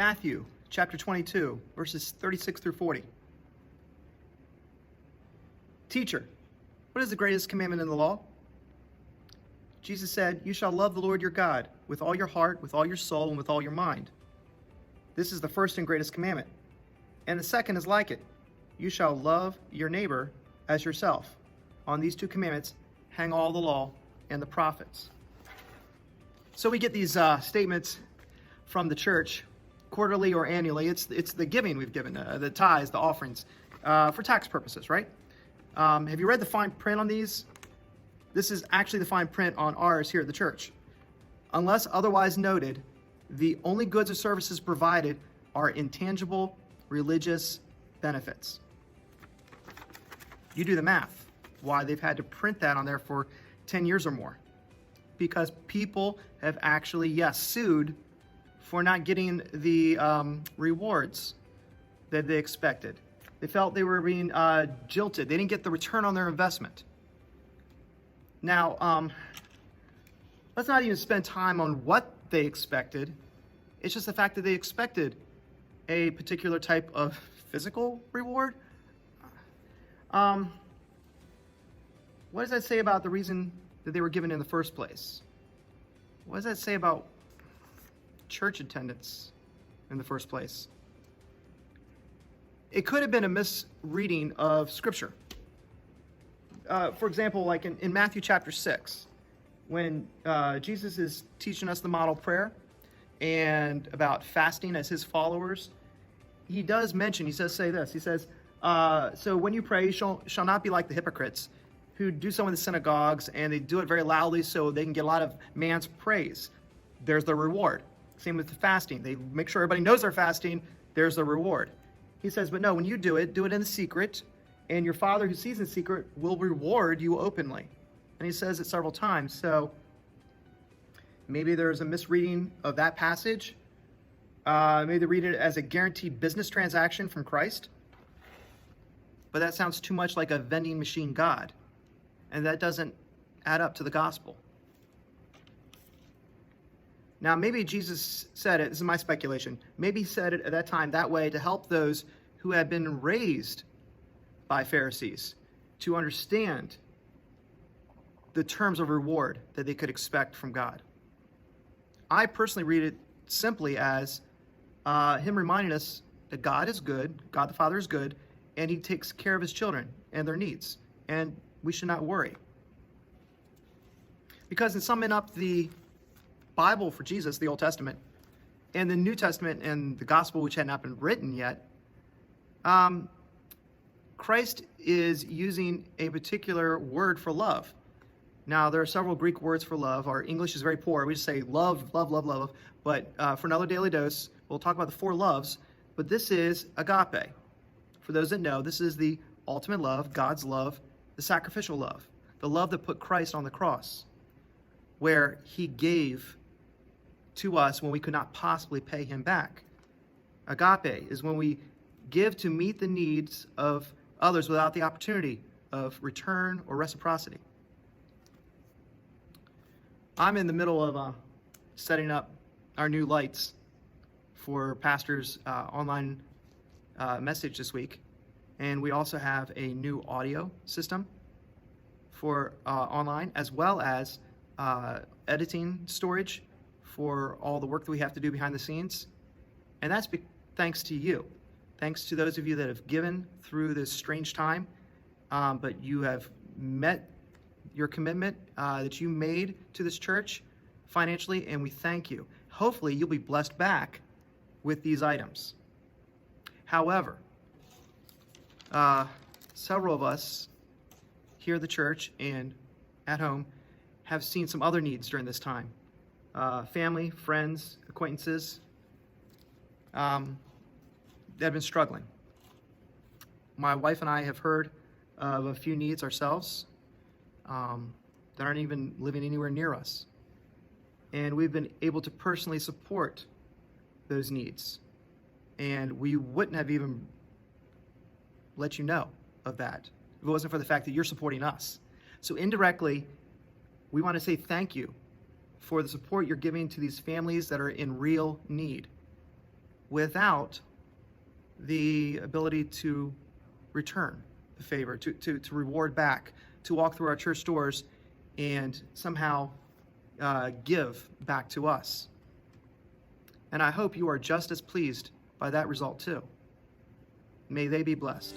Matthew chapter 22, verses 36 through 40. Teacher, what is the greatest commandment in the law? Jesus said, you shall love the Lord your God with all your heart, with all your soul, and with all your mind. This is the first and greatest commandment. And the second is like it. You shall love your neighbor as yourself. On these two commandments hang all the law and the prophets. So we get these statements from the church quarterly or annually. It's the giving we've given, the tithes, the offerings, for tax purposes, right? Have you read the fine print on these? This is actually the fine print on ours here at the church. Unless otherwise noted, the only goods or services provided are intangible religious benefits. You do the math, why they've had to print that on there for 10 years or more. Because people have actually, yes, sued for not getting the rewards that they expected. They felt they were being jilted. They didn't get the return on their investment. Now, let's not even spend time on what they expected. It's just the fact that they expected a particular type of physical reward. What does that say about the reason that they were given in the first place? What does that say about church attendance in the first place? It could have been a misreading of Scripture. For example, like in Matthew chapter 6, when Jesus is teaching us the model prayer and about fasting as his followers, he does mention, he says, say this, he says, so when you pray, you shall not be like the hypocrites who do so in the synagogues, and they do it very loudly so they can get a lot of man's praise. There's the reward. Same with the fasting. They make sure everybody knows they're fasting. There's the reward. He says, but no, when you do it in the secret, and your Father who sees in secret will reward you openly. And he says it several times. So maybe there's a misreading of that passage. Maybe they read it as a guaranteed business transaction from Christ. But that sounds too much like a vending machine God. And that doesn't add up to the gospel. Now, maybe Jesus said it, this is my speculation, maybe he said it at that time that way to help those who had been raised by Pharisees to understand the terms of reward that they could expect from God. I personally read it simply as him reminding us that God is good, God the Father is good, and he takes care of his children and their needs, and we should not worry. Because in summing up the Bible for Jesus, the Old Testament, and the New Testament and the Gospel, which had not been written yet, Christ is using a particular word for love. Now, there are several Greek words for love. Our English is very poor. We just say love, love, love, love. But for another daily dose, we'll talk about the four loves. But this is agape. For those that know, this is the ultimate love, God's love, the sacrificial love, the love that put Christ on the cross, where he gave to us when we could not possibly pay him back. Agape is when we give to meet the needs of others without the opportunity of return or reciprocity. I'm in the middle of setting up our new lights for Pastor's online message this week. And we also have a new audio system for online, as well as editing storage for all the work that we have to do behind the scenes. And that's thanks to you. Thanks to those of you that have given through this strange time, but you have met your commitment that you made to this church financially, and we thank you. Hopefully, you'll be blessed back with these items. However, several of us here at the church and at home have seen some other needs during this time. Family, friends, acquaintances that have been struggling. My wife and I have heard of a few needs ourselves that aren't even living anywhere near us. And we've been able to personally support those needs. And we wouldn't have even let you know of that if it wasn't for the fact that you're supporting us. So indirectly, we want to say thank you for the support you're giving to these families that are in real need. without the ability to return the favor, to reward back, to walk through our church doors and somehow give back to us. And I hope you are just as pleased by that result too. May they be blessed.